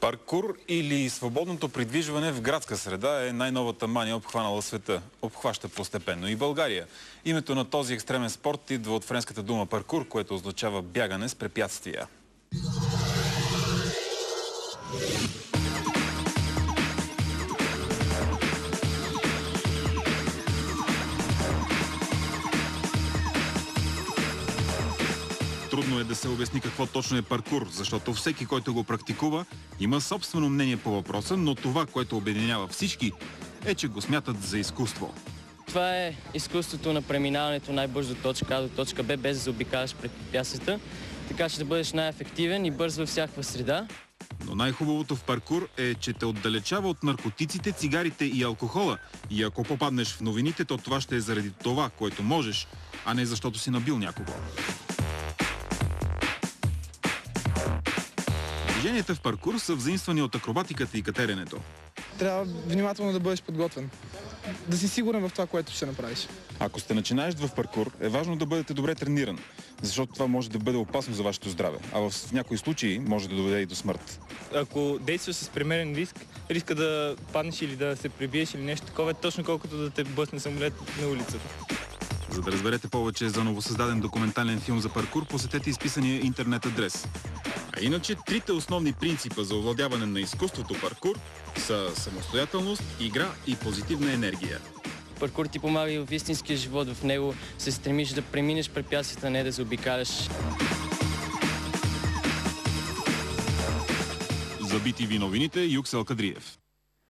Паркур или свободното придвижване в градска среда е най-новата мания, обхванала света. Обхваща постепенно и България. Името на този екстремен спорт идва от френската дума паркур, което означава бягане с препятствия. Трудно е да се обясни какво точно е паркур, защото всеки, който го практикува, има собствено мнение по въпроса, но това, което обединява всички, е, че го смятат за изкуство. Това е изкуството на преминаването най-бързо от точка А до точка Б, без да заобикаляш препятствията, така че да бъдеш най-ефективен и бърз във всякаква среда. Но най-хубавото в паркур е, че те отдалечава от наркотиците, цигарите и алкохола. И ако попаднеш в новините, то това ще е заради това, което можеш, а не защото си набил някого. Движенията в паркур са взаимствани от акробатиката и катеренето. Трябва внимателно да бъдеш подготвен. Да си сигурен в това, което ще направиш. Ако сте начинаещ в паркур, е важно да бъдете добре трениран, защото това може да бъде опасно за вашето здраве, а в някои случаи може да доведе и до смърт. Ако действаш с премерен риск, риска да паднеш или да се прибиеш или нещо такова е точно колкото да те бъсне самолет на улицата. За да разберете повече за новосъздаден документален филм за паркур, посетете изписания интернет адрес. А иначе, трите основни принципа за овладяване на изкуството паркур са самостоятелност, игра и позитивна енергия. Паркур ти помага и в истинския живот. В него се стремиш да преминеш препятствията, не да заобикаляш. За BTV новините, Юксел Кадриев.